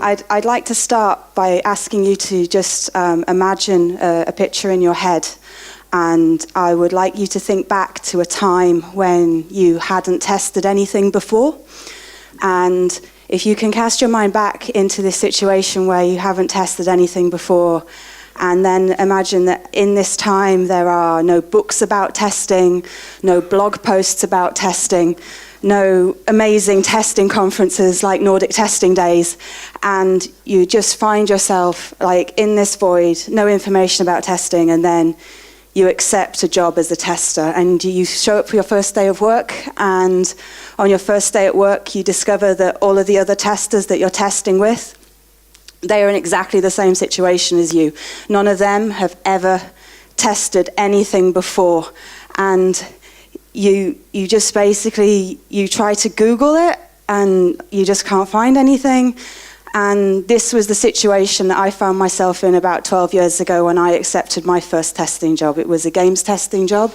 I'd like to start by asking you to just imagine a picture in your head, and I would like you to think back to a time when you hadn't tested anything before. And if you can cast your mind back into this situation where you haven't tested anything before, and then imagine that in this time there are no books about testing, no blog posts about testing, no amazing testing conferences like Nordic Testing Days, and you just find yourself like in this void, no information about testing, and then you accept a job as a tester, and you show up for your first day of work, and on your first day at work you discover that all of the other testers that you're testing with, they are in exactly the same situation as you. None of them have ever tested anything before, and you just basically, you try to Google it and you just can't find anything. And this was the situation that I found myself in about 12 years ago when I accepted my first testing job. It was a games testing job,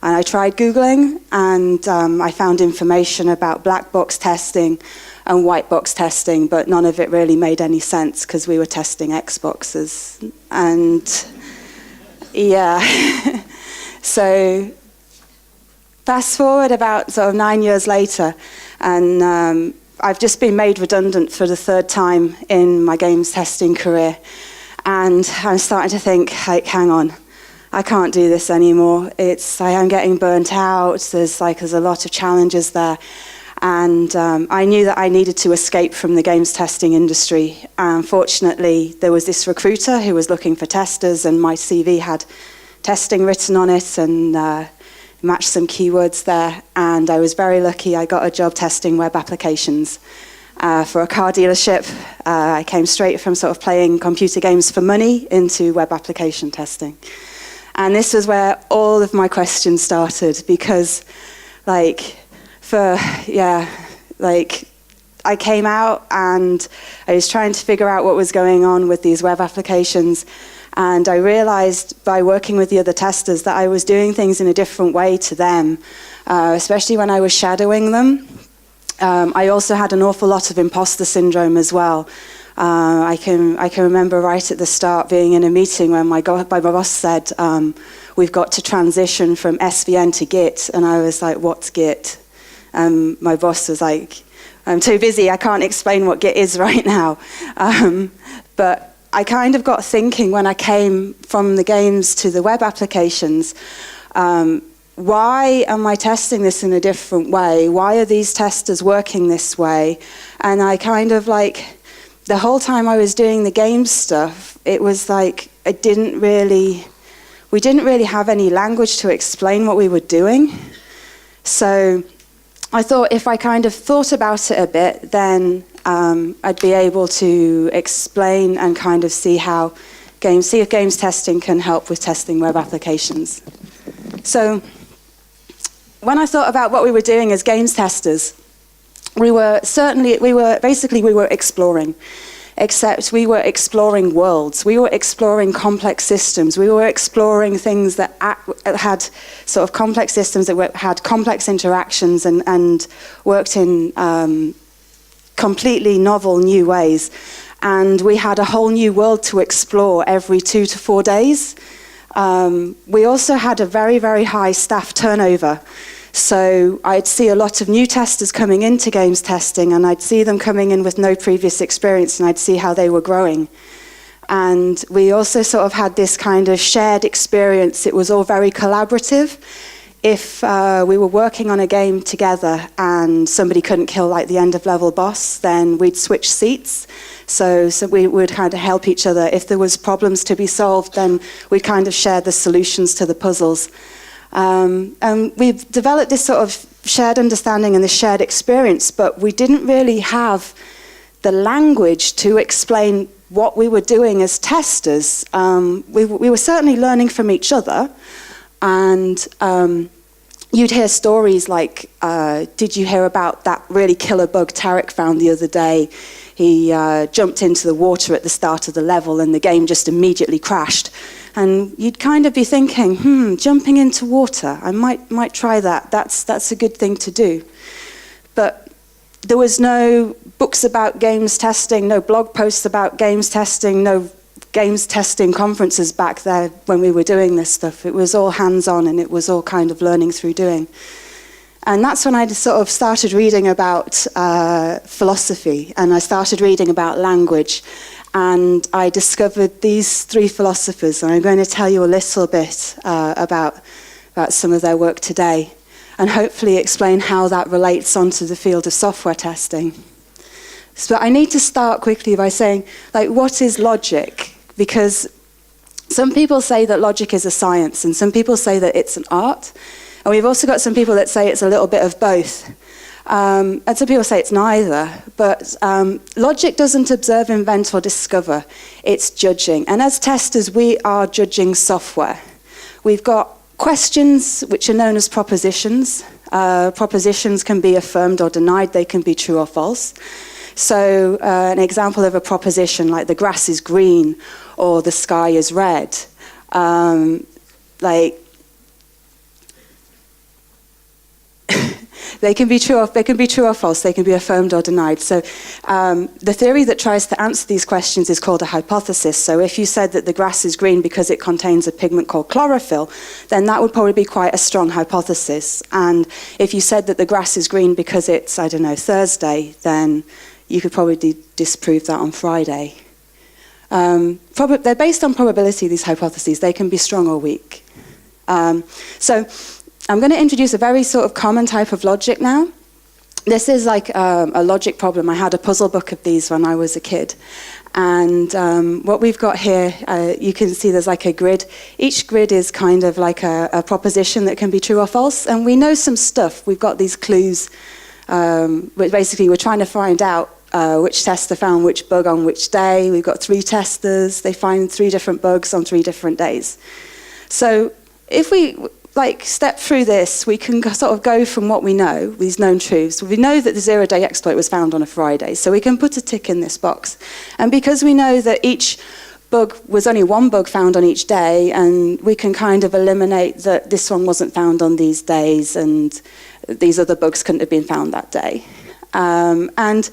and I tried Googling, and I found information about black box testing and white box testing, but none of it really made any sense because we were testing Xboxes. And yeah, so fast forward about sort of 9 years later, and I've just been made redundant for the third time in my games testing career. And I'm starting to think, like, hang on, I can't do this anymore. I am getting burnt out. There's a lot of challenges there. And I knew that I needed to escape from the games testing industry. Fortunately, there was this recruiter who was looking for testers, and my CV had testing written on it, and matched some keywords there, and I was very lucky. I got a job testing web applications for a car dealership. I came straight from sort of playing computer games for money into web application testing. And this was where all of my questions started, because I came out and I was trying to figure out what was going on with these web applications. And I realized by working with the other testers that I was doing things in a different way to them, especially when I was shadowing them. I also had an awful lot of imposter syndrome as well. I can remember right at the start being in a meeting when my boss said, we've got to transition from SVN to Git. And I was like, what's Git? My boss was like, I'm too busy, I can't explain what Git is right now. But I kind of got thinking when I came from the games to the web applications, why am I testing this in a different way? Why are these testers working this way? And I kind of the whole time I was doing the game stuff, it was like we didn't really have any language to explain what we were doing. So I thought if I kind of thought about it a bit, then I'd be able to explain and kind of see if games testing can help with testing web applications. So when I thought about what we were doing as games testers, we were exploring, except we were exploring worlds. We were exploring complex systems. We were exploring things that had sort of complex systems that had complex interactions and worked in completely novel new ways. And we had a whole new world to explore every 2 to 4 days. We also had a very, very high staff turnover. So I'd see a lot of new testers coming into games testing, and I'd see them coming in with no previous experience, and I'd see how they were growing. And we also sort of had this kind of shared experience. It was all very collaborative. If we were working on a game together and somebody couldn't kill the end of level boss, then we'd switch seats. So we would kind of help each other. If there was problems to be solved, then we'd kind of share the solutions to the puzzles. And we've developed this sort of shared understanding and this shared experience, but we didn't really have the language to explain what we were doing as testers. We were certainly learning from each other, and you'd hear stories like, did you hear about that really killer bug Tarek found the other day? He jumped into the water at the start of the level and the game just immediately crashed. And you'd kind of be thinking, jumping into water, I might try that. That's a good thing to do. But there was no books about games testing, no blog posts about games testing, no games testing conferences back there when we were doing this stuff. It was all hands-on, and it was all kind of learning through doing. And that's when I sort of started reading about philosophy, and I started reading about language, and I discovered these three philosophers, and I'm going to tell you a little bit about some of their work today, and hopefully explain how that relates onto the field of software testing. So I need to start quickly by saying, like, what is logic? Because some people say that logic is a science, and some people say that it's an art. And we've also got some people that say it's a little bit of both. And some people say it's neither. But logic doesn't observe, invent, or discover. It's judging. And as testers, we are judging software. We've got questions which are known as propositions. Propositions can be affirmed or denied. They can be true or false. So an example of a proposition like the grass is green or the sky is red. They can be true or false. They can be affirmed or denied. So the theory that tries to answer these questions is called a hypothesis. So if you said that the grass is green because it contains a pigment called chlorophyll, then that would probably be quite a strong hypothesis. And if you said that the grass is green because it's, I don't know, Thursday, then you could probably disprove that on Friday. They're based on probability, these hypotheses. They can be strong or weak. So I'm going to introduce a very sort of common type of logic now. This is like a logic problem. I had a puzzle book of these when I was a kid. And what we've got here, you can see there's like a grid. Each grid is kind of like a proposition that can be true or false. And we know some stuff. We've got these clues. Basically, we're trying to find out which tester found which bug on which day. We've got 3 testers. They find 3 different bugs on 3 different days. So if we step through this, we can sort of go from what we know, these known truths. We know that the 0-day exploit was found on a Friday, so we can put a tick in this box. And because we know that each bug was only 1 bug found on each day, and we can kind of eliminate that this one wasn't found on these days, and these other bugs couldn't have been found that day. And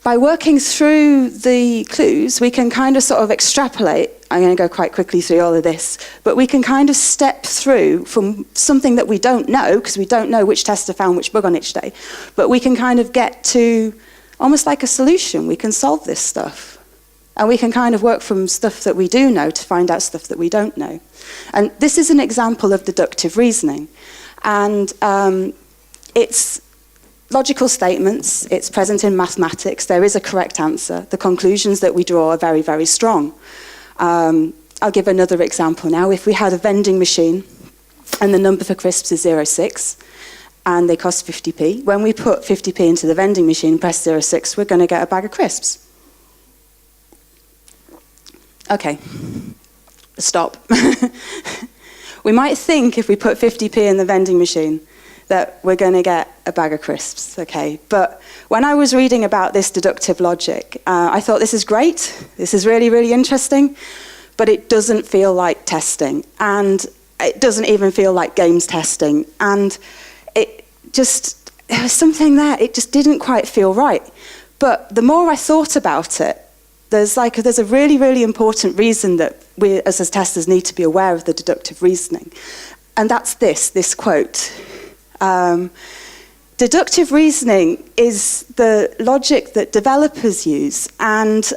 by working through the clues, we can kind of sort of extrapolate. I'm going to go quite quickly through all of this, but we can kind of step through from something that we don't know, because we don't know which tester found which bug on each day, but we can kind of get to almost like a solution. We can solve this stuff. And we can kind of work from stuff that we do know to find out stuff that we don't know. And this is an example of deductive reasoning. And it's logical statements. It's present in mathematics. There is a correct answer. The conclusions that we draw are very, very strong. I'll give another example now. If we had a vending machine and the number for crisps is 06 and they cost 50p, when we put 50p into the vending machine and press 06, we're going to get a bag of crisps. Okay, stop. We might think if we put 50p in the vending machine that we're going to get a bag of crisps, okay? But when I was reading about this deductive logic, I thought, this is great, this is really, really interesting, but it doesn't feel like testing, and it doesn't even feel like games testing, and there was something there, it just didn't quite feel right. But the more I thought about it, there's a really, really important reason that we as testers need to be aware of the deductive reasoning, and that's this quote. Deductive reasoning is the logic that developers use, and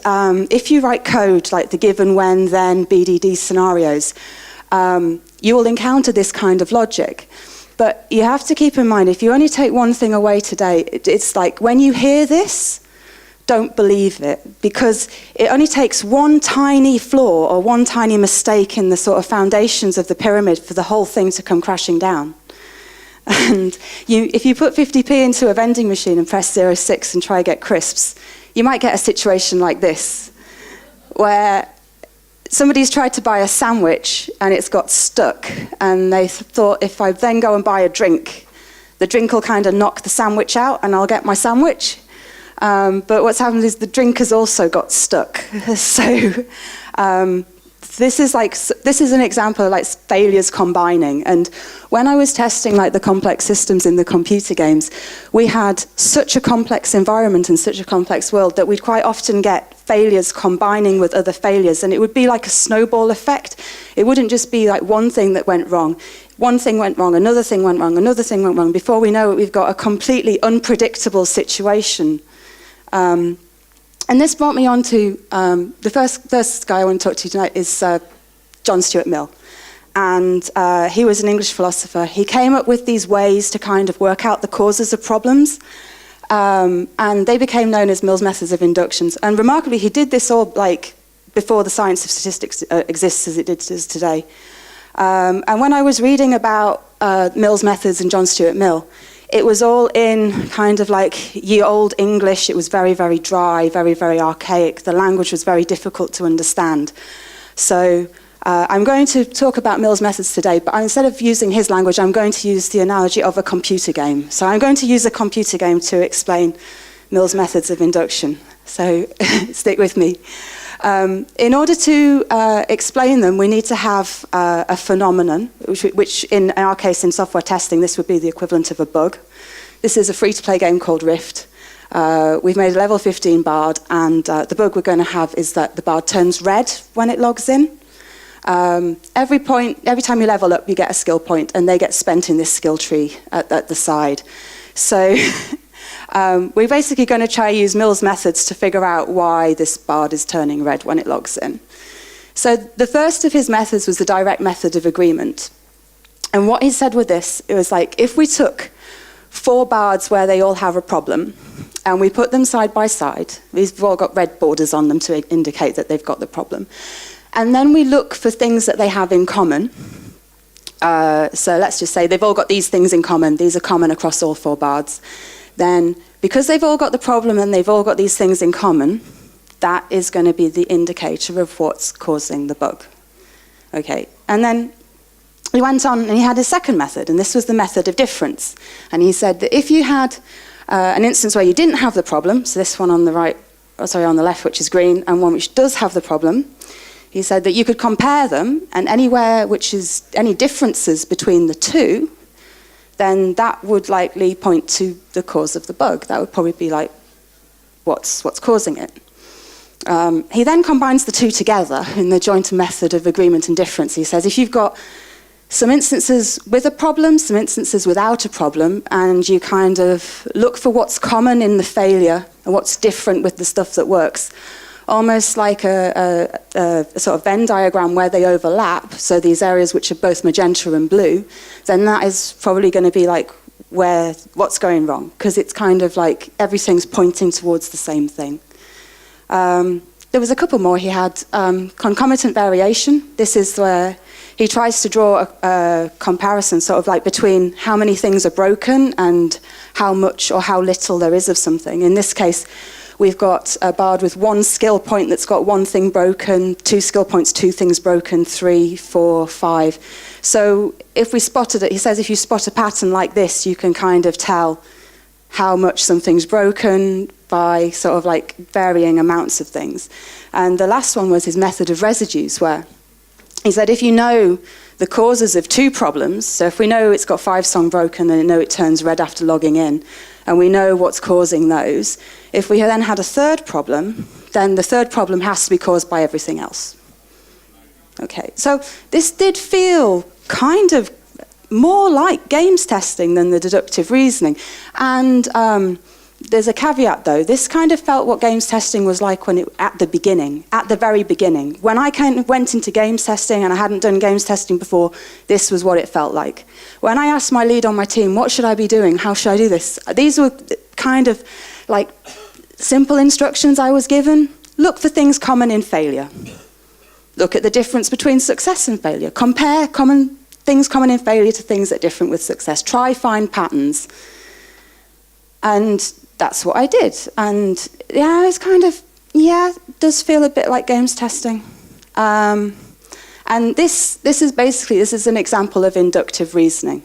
if you write code like the given, when, then, BDD scenarios, you will encounter this kind of logic. But you have to keep in mind, if you only take one thing away today, it's like when you hear this, don't believe it, because it only takes one tiny flaw or one tiny mistake in the sort of foundations of the pyramid for the whole thing to come crashing down. And if you put 50p into a vending machine and press 06 and try to get crisps, you might get a situation like this, where somebody's tried to buy a sandwich and it's got stuck, and they thought, if I then go and buy a drink, the drink will kind of knock the sandwich out and I'll get my sandwich. But what's happened is the drink has also got stuck. So this is an example of like failures combining. And when I was testing like the complex systems in the computer games, we had such a complex environment and such a complex world that we'd quite often get failures combining with other failures, and it would be like a snowball effect. It wouldn't just be like one thing that went wrong. One thing went wrong, another thing went wrong, another thing went wrong. Before we know it, we've got a completely unpredictable situation. And this brought me on to the first guy I want to talk to you tonight is John Stuart Mill. And he was an English philosopher. He came up with these ways to kind of work out the causes of problems. And they became known as Mill's methods of inductions. And remarkably, he did this all like before the science of statistics exists as it does today. And when I was reading about Mill's methods and John Stuart Mill, it was all in kind of like ye old English. It was very, very dry, very, very archaic. The language was very difficult to understand. So I'm going to talk about Mill's methods today, but instead of using his language, I'm going to use the analogy of a computer game. So I'm going to use a computer game to explain Mill's methods of induction. So stick with me. In order to explain them, we need to have a phenomenon, which in our case in software testing, this would be the equivalent of a bug. This is a free-to-play game called Rift. We've made a level 15 bard, and the bug we're going to have is that the bard turns red when it logs in. Every time you level up, you get a skill point, and they get spent in this skill tree at the side. So we're basically going to try to use Mill's methods to figure out why this bard is turning red when it logs in. So the first of his methods was the direct method of agreement. And what he said with this, it was like, if we took 4 bards where they all have a problem, and we put them side by side, these have all got red borders on them to indicate that they've got the problem, and then we look for things that they have in common. So let's just say they've all got these things in common. These are common across all 4 bards. Then, because they've all got the problem and they've all got these things in common, that is going to be the indicator of what's causing the bug. Okay, and then he went on and he had his second method, and this was the method of difference. And he said that if you had an instance where you didn't have the problem, so this one on the right, on the left, which is green, and one which does have the problem, he said that you could compare them, and anywhere which is any differences between the two, then that would likely point to the cause of the bug. That would probably be like what's causing it. He then combines the two together in the joint method of agreement and difference. He says if you've got some instances with a problem, some instances without a problem, and you kind of look for what's common in the failure and what's different with the stuff that works, almost like a sort of Venn diagram where they overlap, so these areas which are both magenta and blue, then that is probably going to be like what's going wrong, because it's kind of like everything's pointing towards the same thing. There was a couple more. He had concomitant variation. This is where he tries to draw a comparison sort of like between how many things are broken and how much or how little there is of something. In this case, we've got a bard with 1 skill point that's got 1 thing broken, 2 skill points, 2 things broken, 3, 4, 5. So if we spotted it, he says if you spot a pattern like this, you can kind of tell how much something's broken by sort of like varying amounts of things. And the last one was his method of residues, where he said if you know the causes of 2 problems, so if we know it's got 5 song broken and we know it turns red after logging in, and we know what's causing those, if we then had a 3rd problem, then the 3rd problem has to be caused by everything else. Okay, so this did feel kind of more like games testing than the deductive reasoning. And there's a caveat though. This kind of felt what games testing was like at the very beginning. When I kind of went into games testing and I hadn't done games testing before, this was what it felt like. When I asked my lead on my team, what should I be doing? How should I do this? These were kind of like simple instructions I was given. Look for things common in failure. Look at the difference between success and failure. Compare things common in failure to things that are different with success. Try find patterns. And that's what I did. And yeah, it's kind of, it does feel a bit like games testing. And this is an example of inductive reasoning.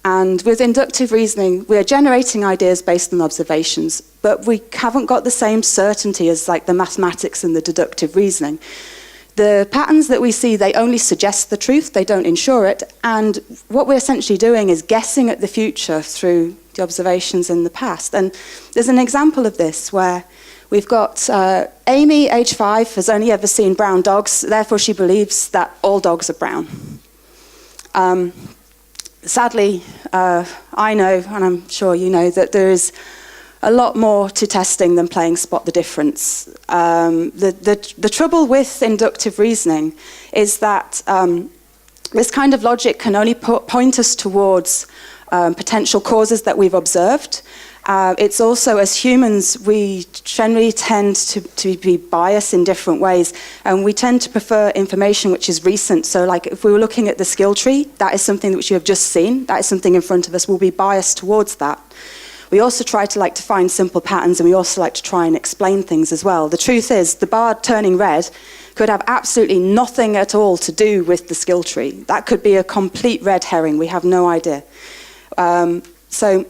And with inductive reasoning, we're generating ideas based on observations, but we haven't got the same certainty as like the mathematics and the deductive reasoning. The patterns that we see, they only suggest the truth, they don't ensure it. And what we're essentially doing is guessing at the future through the observations in the past. And there's an example of this where we've got Amy, age 5, has only ever seen brown dogs, therefore she believes that all dogs are brown. Sadly, I know, and I'm sure you know, that there is a lot more to testing than playing spot the difference. The trouble with inductive reasoning is that this kind of logic can only point us towards potential causes that we've observed. It's also, as humans, we generally tend to be biased in different ways, and we tend to prefer information which is recent. So like if we were looking at the skill tree, that is something which you have just seen, that is something in front of us, we'll be biased towards that. We also try to find simple patterns, and we also like to try and explain things as well. The truth is, the bar turning red could have absolutely nothing at all to do with the skill tree. That could be a complete red herring, we have no idea. So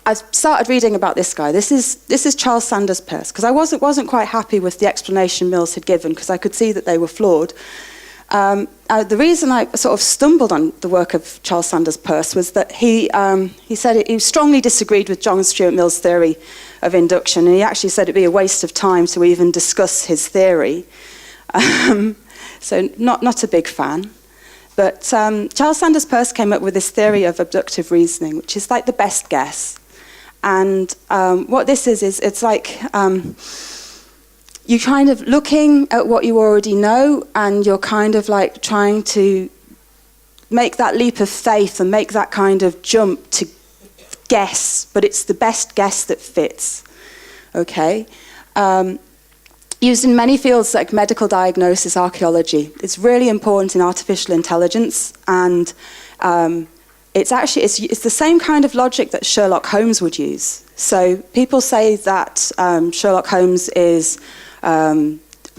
I started reading about this guy. This is Charles Sanders Peirce, because I wasn't quite happy with the explanation Mills had given, because I could see that they were flawed. The reason I sort of stumbled on the work of Charles Sanders Peirce was that he said he strongly disagreed with John Stuart Mill's theory of induction, and he actually said it'd be a waste of time to even discuss his theory. So not a big fan. But Charles Sanders Peirce came up with this theory of abductive reasoning, which is like the best guess. And what this is it's like you're kind of looking at what you already know, and you're kind of like trying to make that leap of faith and make that kind of jump to guess, but it's the best guess that fits. Okay? Used in many fields like medical diagnosis, archaeology. It's really important in artificial intelligence, and it's the same kind of logic that Sherlock Holmes would use. So people say that Sherlock Holmes is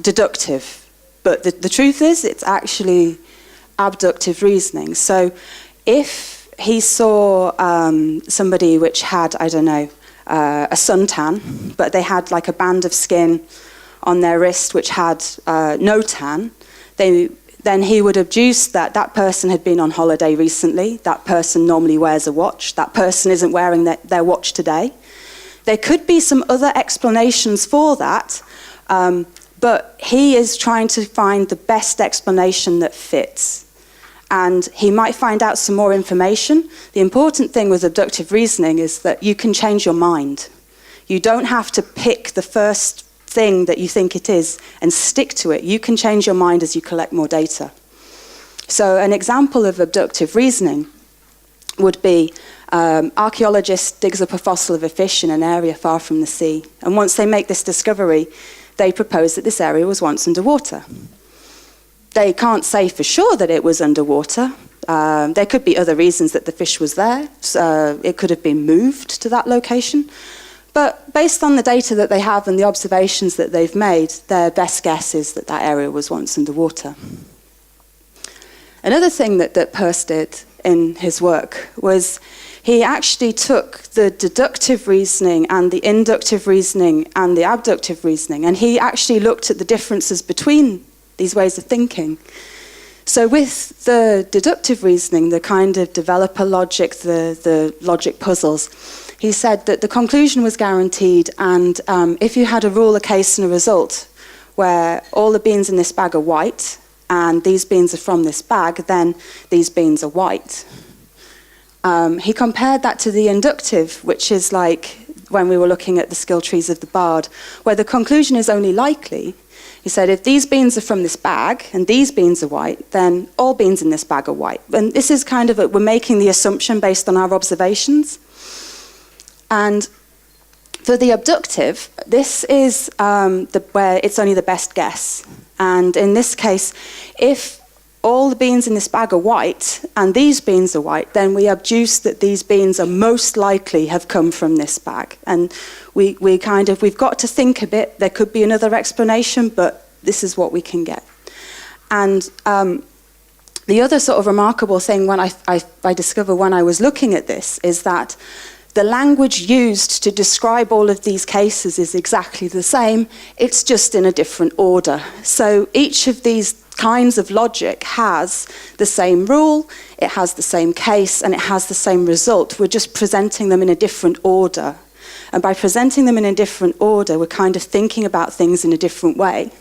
deductive, but the truth is it's actually abductive reasoning. So if he saw somebody which had, I don't know, a suntan, but they had like a band of skin on their wrist which had no tan, then he would adduce that that person had been on holiday recently, that person normally wears a watch, that person isn't wearing their watch today. There could be some other explanations for that, but he is trying to find the best explanation that fits. And he might find out some more information. The important thing with abductive reasoning is that you can change your mind. You don't have to pick the first thing that you think it is and stick to it. You can change your mind as you collect more data. So an example of abductive reasoning would be archaeologist digs up a fossil of a fish in an area far from the sea, and once they make this discovery, they propose that this area was once underwater. They can't say for sure that it was underwater. There could be other reasons that the fish was there. It could have been moved to that location. But based on the data that they have and the observations that they've made, their best guess is that that area was once underwater. Another thing that Peirce did in his work was he actually took the deductive reasoning and the inductive reasoning and the abductive reasoning, and he actually looked at the differences between these ways of thinking. So with the deductive reasoning, the kind of developer logic, the logic puzzles, he said that the conclusion was guaranteed, and if you had a rule, a case, and a result, where all the beans in this bag are white, and these beans are from this bag, then these beans are white. He compared that to the inductive, which is like when we were looking at the skill trees of the bard, where the conclusion is only likely. He said, if these beans are from this bag and these beans are white, then all beans in this bag are white. And this is kind of we're making the assumption based on our observations. And for the abductive, this is where it's only the best guess. And in this case, if all the beans in this bag are white and these beans are white, then we abduce that these beans are most likely have come from this bag. And we've got to think a bit. There could be another explanation, but this is what we can get. And the other sort of remarkable thing when I discovered when I was looking at this is that The language used to describe all of these cases is exactly the same, it's just in a different order. So each of these kinds of logic has the same rule, it has the same case, and it has the same result. We're just presenting them in a different order. And by presenting them in a different order, we're kind of thinking about things in a different way.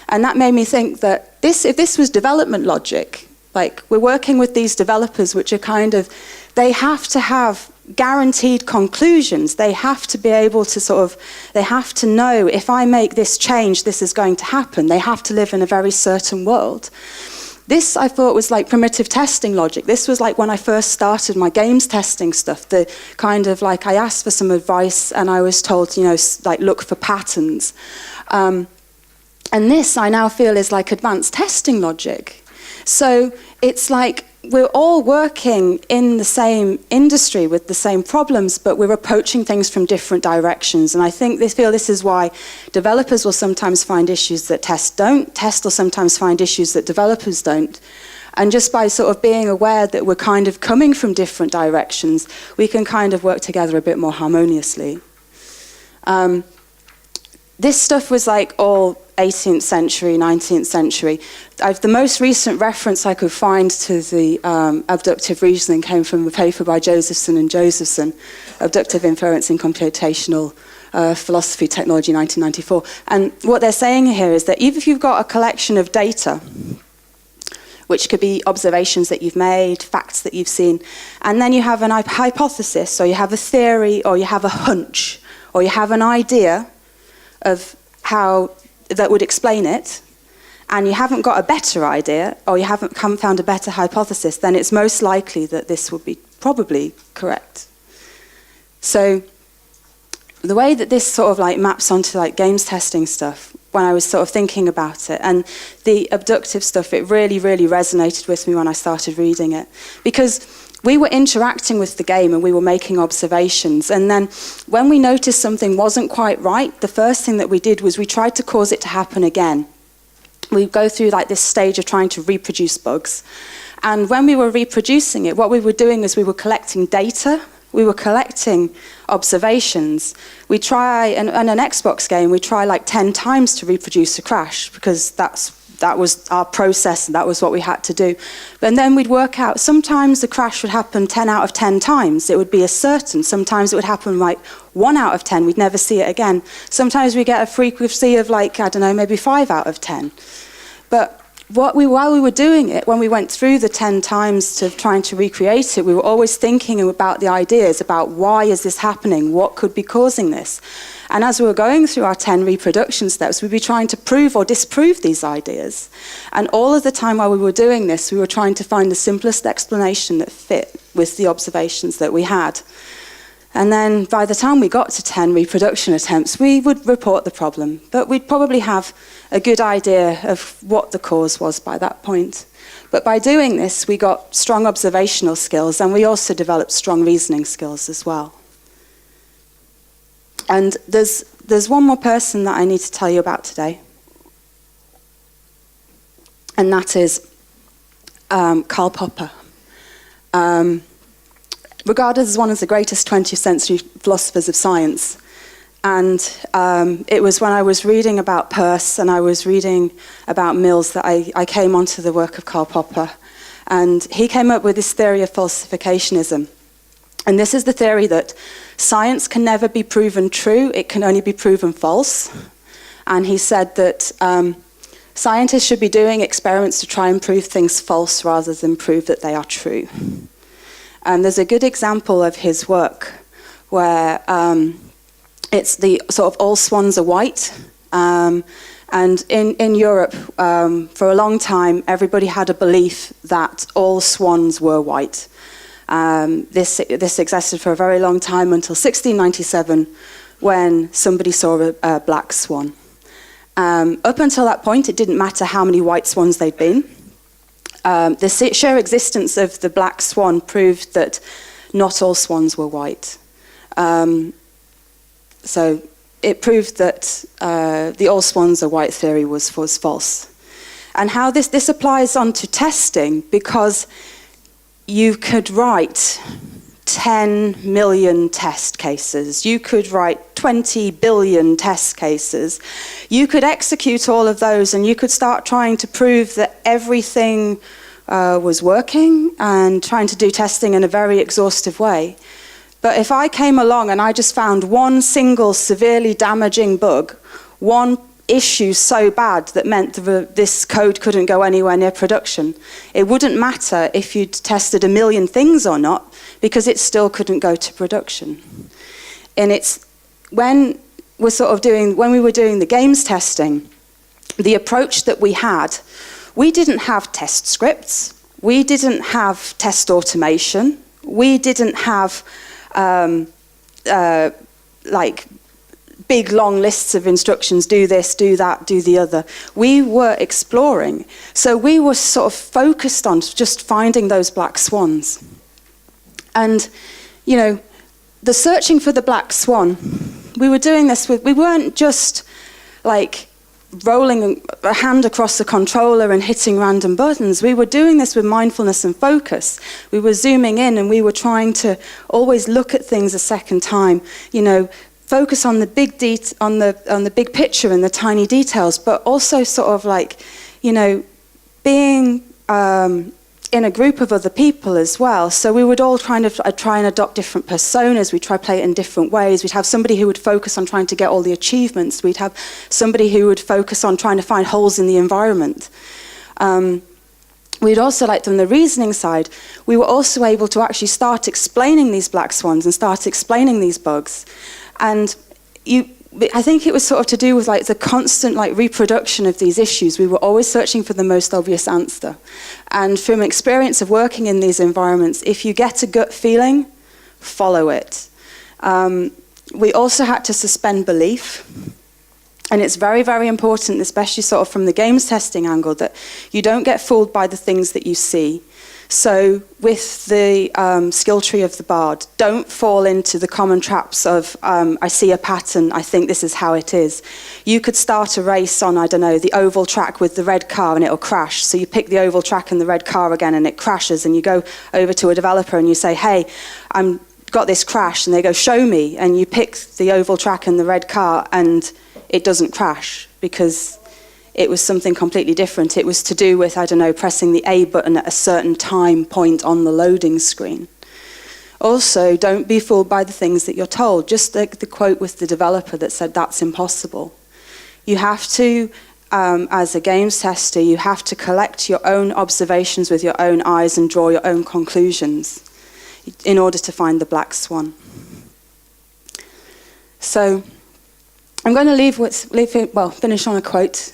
And that made me think that if this was development logic, like we're working with these developers which are kind of, they have to have guaranteed conclusions. They have to be able to they have to know if I make this change, this is going to happen. They have to live in a very certain world. This, I thought, was like primitive testing logic. This was like when I first started my games testing stuff, the kind of like I asked for some advice and I was told, like look for patterns. And this I now feel is like advanced testing logic. So it's like we're all working in the same industry with the same problems, but we're approaching things from different directions. And I think they feel this is why developers will sometimes find issues that tests don't. Tests will sometimes find issues that developers don't. And just by sort of being aware that we're kind of coming from different directions, we can kind of work together a bit more harmoniously. This stuff was like all 18th century, 19th century. The most recent reference I could find to the abductive reasoning came from a paper by Josephson and Josephson, Abductive Inference in Computational Philosophy Technology, 1994. And what they're saying here is that even if you've got a collection of data, which could be observations that you've made, facts that you've seen, and then you have an hypothesis, or you have a theory, or you have a hunch, or you have an idea of how that would explain it, and you haven't got a better idea, or you haven't found a better hypothesis, then it's most likely that this would be probably correct. So the way that this sort of like maps onto like games testing stuff, when I was sort of thinking about it, and the abductive stuff, it really, really resonated with me when I started reading it. Because we were interacting with the game and we were making observations. And then when we noticed something wasn't quite right, the first thing that we did was we tried to cause it to happen again. We go through like this stage of trying to reproduce bugs. And when we were reproducing it, what we were doing is we were collecting data, we were collecting observations. We try, in an Xbox game, we try like 10 times to reproduce a crash because that was our process and that was what we had to do. And then we'd work out, sometimes the crash would happen 10 out of 10 times. It would be a certain. Sometimes it would happen like 1 out of 10. We'd never see it again. Sometimes we get a frequency of like, I don't know, maybe 5 out of 10. But while we were doing it, when we went through the 10 times to trying to recreate it, we were always thinking about the ideas, about why is this happening? What could be causing this? And as we were going through our 10 reproduction steps, we'd be trying to prove or disprove these ideas. And all of the time while we were doing this, we were trying to find the simplest explanation that fit with the observations that we had. And then by the time we got to 10 reproduction attempts, we would report the problem. But we'd probably have a good idea of what the cause was by that point. But by doing this, we got strong observational skills, and we also developed strong reasoning skills as well. And there's one more person that I need to tell you about today. And that is Karl Popper. Regarded as one of the greatest 20th century philosophers of science. And it was when I was reading about Peirce and I was reading about Mills that I came onto the work of Karl Popper. And he came up with this theory of falsificationism. And this is the theory that science can never be proven true, it can only be proven false. And he said that scientists should be doing experiments to try and prove things false rather than prove that they are true. And there's a good example of his work where it's the sort of all swans are white. And in Europe, for a long time, everybody had a belief that all swans were white. This existed for a very long time until 1697, when somebody saw a black swan. Up until that point, it didn't matter how many white swans they'd been. The sheer existence of the black swan proved that not all swans were white. So it proved that the all swans are white theory was false. And how this applies onto testing, because you could write 10 million test cases. You could write 20 billion test cases. You could execute all of those and you could start trying to prove that everything was working and trying to do testing in a very exhaustive way. But if I came along and I just found one single severely damaging bug, one issue so bad that meant this code couldn't go anywhere near production, it wouldn't matter if you'd tested a million things or not, because it still couldn't go to production. And it's when we were doing the games testing, the approach that we had, we didn't have test scripts, we didn't have test automation, we didn't have like big long lists of instructions, do this, do that, do the other. We were exploring. So we were sort of focused on just finding those black swans. And, you know, the searching for the black swan, we were doing this we weren't just like rolling a hand across the controller and hitting random buttons. We were doing this with mindfulness and focus. We were zooming in and we were trying to always look at things a second time, you know, focus on the big picture and the tiny details, but also sort of like, you know, being in a group of other people as well. So we would all try and adopt different personas. We'd try to play it in different ways. We'd have somebody who would focus on trying to get all the achievements. We'd have somebody who would focus on trying to find holes in the environment. We'd also, like on the reasoning side, we were also able to actually start explaining these black swans and start explaining these bugs. And I think it was sort of to do with like the constant like reproduction of these issues. We were always searching for the most obvious answer. And from experience of working in these environments, if you get a gut feeling, follow it. We also had to suspend belief. And it's very, very important, especially sort of from the games testing angle, that you don't get fooled by the things that you see. So with the skill tree of the bard, don't fall into the common traps of, I see a pattern, I think this is how it is. You could start a race on, I don't know, the oval track with the red car and it'll crash. So you pick the oval track and the red car again and it crashes, and you go over to a developer and you say, hey, I've got this crash, and they go, show me. And you pick the oval track and the red car and it doesn't crash because it was something completely different. It was to do with, I don't know, pressing the A button at a certain time point on the loading screen. Also, don't be fooled by the things that you're told. Just like the quote with the developer that said, that's impossible. You have to, as a games tester, you have to collect your own observations with your own eyes and draw your own conclusions in order to find the black swan. So I'm going to finish on a quote.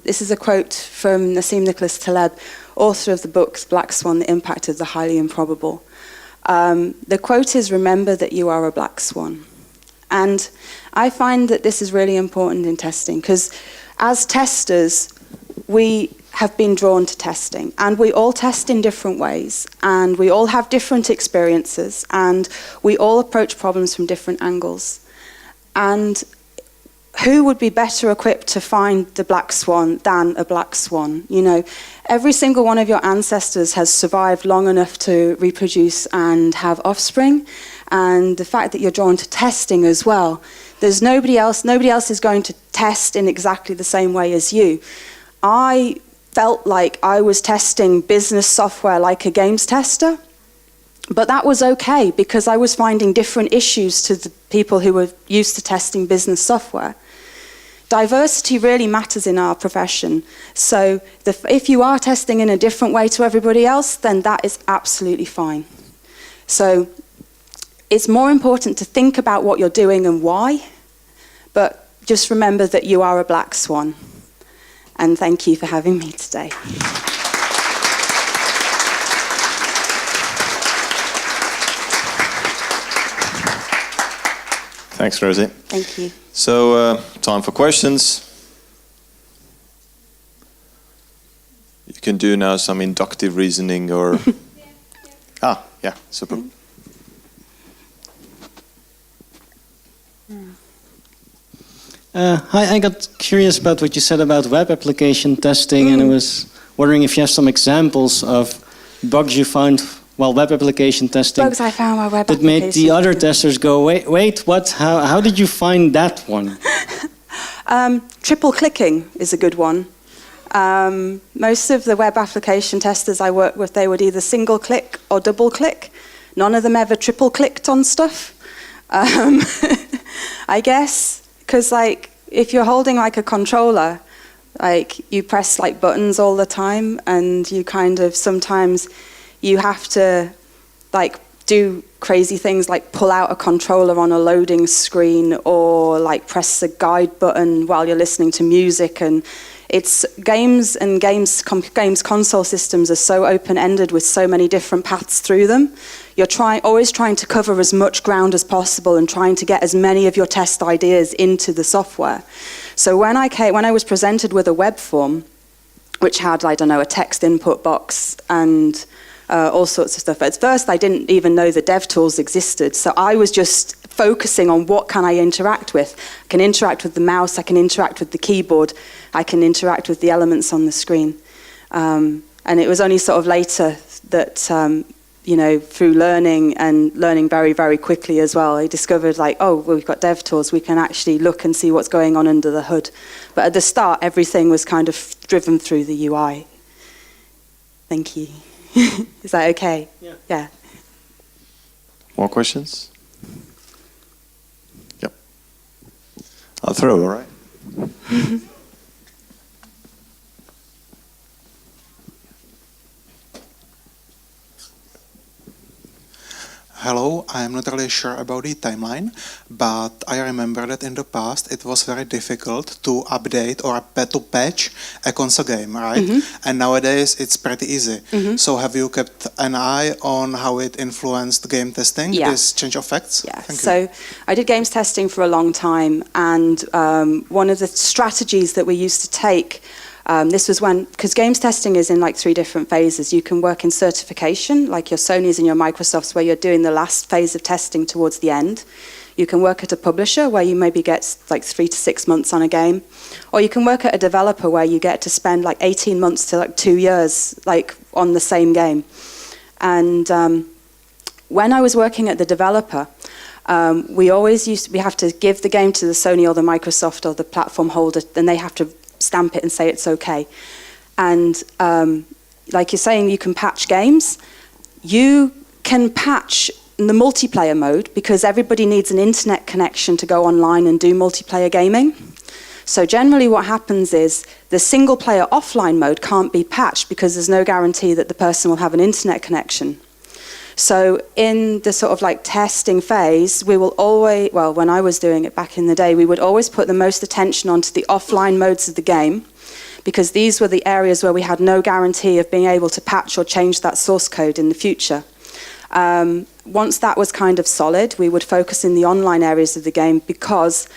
This is a quote from Nassim Nicholas Taleb, author of the book Black Swan, The Impact of the Highly Improbable. The quote is, remember that you are a black swan. And I find that this is really important in testing, because as testers, we have been drawn to testing, and we all test in different ways, and we all have different experiences, and we all approach problems from different angles. And who would be better equipped to find the black swan than a black swan? You know, every single one of your ancestors has survived long enough to reproduce and have offspring. And the fact that you're drawn to testing as well, there's nobody else is going to test in exactly the same way as you. I felt like I was testing business software like a games tester, but that was okay because I was finding different issues to the people who were used to testing business software. Diversity really matters in our profession. So if you are testing in a different way to everybody else, then that is absolutely fine. So it's more important to think about what you're doing and why, but just remember that you are a black swan. And thank you for having me today. Thanks, Rosie. Thank you. So, time for questions. You can do now some inductive reasoning or... yeah, super. Hi, I got curious about what you said about web application testing, and I was wondering if you have some examples of bugs you found well, web application testing Bugs I found while web that made the application other testing. testers go, wait, what? How did you find that one? Triple clicking is a good one. Most of the web application testers I work with, they would either single click or double click. None of them ever triple clicked on stuff. I guess, because like if you're holding like a controller, like you press like buttons all the time, and you kind of sometimes you have to like do crazy things like pull out a controller on a loading screen, or like press a guide button while you're listening to music. And it's games console systems are so open-ended with so many different paths through them. You're always trying to cover as much ground as possible and trying to get as many of your test ideas into the software. So when I was presented with a web form, which had, I don't know, a text input box and all sorts of stuff. At first, I didn't even know the dev tools existed, so I was just focusing on what can I interact with. I can interact with the mouse, I can interact with the keyboard, I can interact with the elements on the screen. And it was only sort of later that, through learning and learning very, very quickly as well, I discovered like, oh, well, we've got dev tools, we can actually look and see what's going on under the hood. But at the start, everything was kind of driven through the UI. Thank you. Is that okay? Yeah. More questions? Yep. I'll throw, all right? Hello, I'm not really sure about the timeline, but I remember that in the past it was very difficult to update or to patch a console game, right? Mm-hmm. And nowadays it's pretty easy. Mm-hmm. So have you kept an eye on how it influenced game testing, this change of facts? Yeah, so I did games testing for a long time, and one of the strategies that we used to take, this was when, because games testing is in like 3 different phases. You can work in certification, like your Sonys and your Microsofts, where you're doing the last phase of testing towards the end. You can work at a publisher, where you maybe get like 3 to 6 months on a game. Or you can work at a developer, where you get to spend like 18 months to like 2 years like on the same game. And when I was working at the developer, we have to give the game to the Sony or the Microsoft or the platform holder, and they have to stamp it and say it's okay. And like you're saying, you can patch games. You can patch in the multiplayer mode because everybody needs an internet connection to go online and do multiplayer gaming. So generally what happens is the single player offline mode can't be patched because there's no guarantee that the person will have an internet connection. So in the sort of like testing phase, we will always, well, when I was doing it back in the day, we would always put the most attention onto the offline modes of the game, because these were the areas where we had no guarantee of being able to patch or change that source code in the future. Once that was kind of solid, we would focus in the online areas of the game, because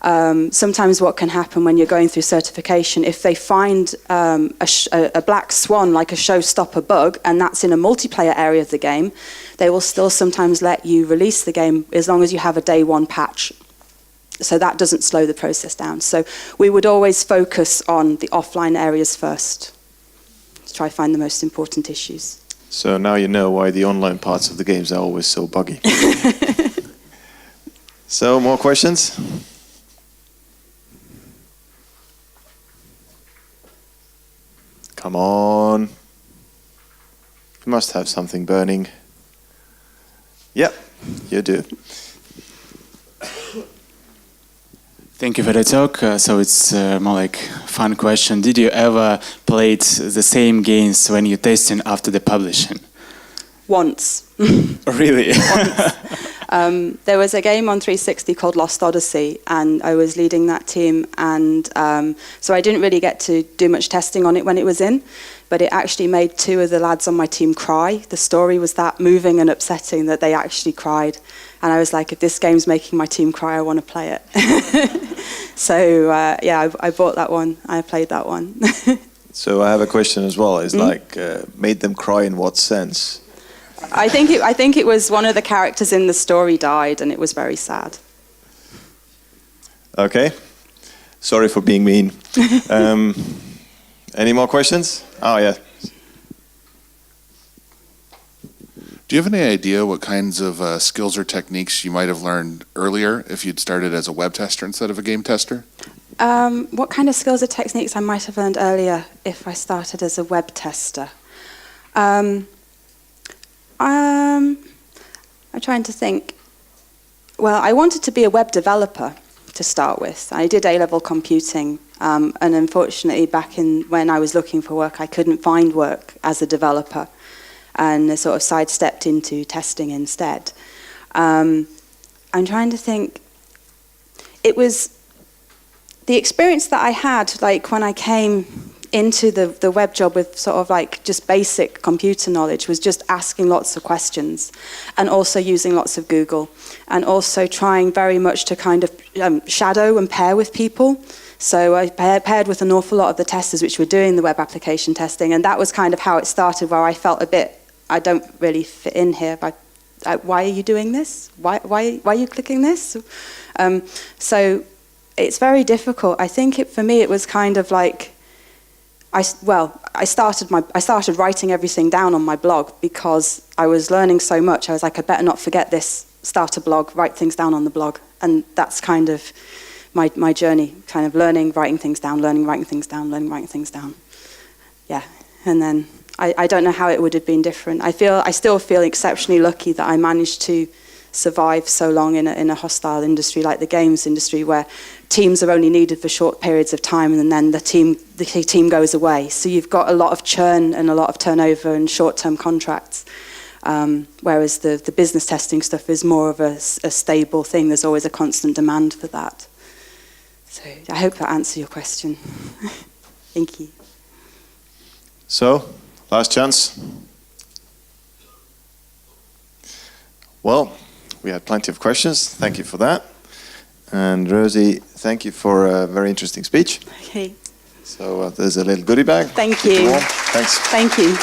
sometimes what can happen when you're going through certification, if they find a black swan, like a showstopper bug, and that's in a multiplayer area of the game, they will still sometimes let you release the game as long as you have a day 1 patch. So that doesn't slow the process down. So we would always focus on the offline areas first to try to find the most important issues. So now you know why the online parts of the games are always so buggy. So, more questions? Come on. You must have something burning. Yep, you do. Thank you for the talk. So it's more like a fun question. Did you ever play the same games when you're testing after the publishing? Once. Really? Once. There was a game on 360 called Lost Odyssey, and I was leading that team, and so I didn't really get to do much testing on it when it was in, but it actually made 2 of the lads on my team cry. The story was that moving and upsetting that they actually cried, and I was like, if this game's making my team cry, I want to play it. So I bought that one, I played that one. So I have a question as well. It's like, made them cry in what sense? I think it was one of the characters in the story died, and it was very sad. Okay. Sorry for being mean. Any more questions? Oh, yeah. Do you have any idea what kinds of skills or techniques you might have learned earlier if you'd started as a web tester instead of a game tester? What kind of skills or techniques I might have learned earlier if I started as a web tester? I'm trying to think. Well, I wanted to be a web developer to start with. I did A-level computing, and unfortunately back when I was looking for work, I couldn't find work as a developer, and I sort of sidestepped into testing instead. I'm trying to think. It was the experience that I had, like when I came into the web job with sort of like just basic computer knowledge, was just asking lots of questions and also using lots of Google and also trying very much to kind of shadow and pair with people. So I paired with an awful lot of the testers which were doing the web application testing, and that was kind of how it started, where I felt a bit, I don't really fit in here. Why are you doing this? Why are you clicking this? So it's very difficult. I think for me it was kind of like, I started writing everything down on my blog because I was learning so much. I was like, I better not forget this. Start a blog, write things down on the blog, and that's kind of my journey. Kind of learning, writing things down, learning, writing things down, learning, writing things down. Yeah, and then I don't know how it would have been different. I still feel exceptionally lucky that I managed to survive so long in a hostile industry like the games industry, where teams are only needed for short periods of time and then the team goes away. So you've got a lot of churn and a lot of turnover and short-term contracts, whereas the business testing stuff is more of a stable thing. There's always a constant demand for that. So I hope that answers your question. Thank you. So, last chance. Well, we had plenty of questions. Thank you for that. And Rosie, thank you for a very interesting speech. Okay. So there's a little goodie bag. Thank you. Thanks. Thank you.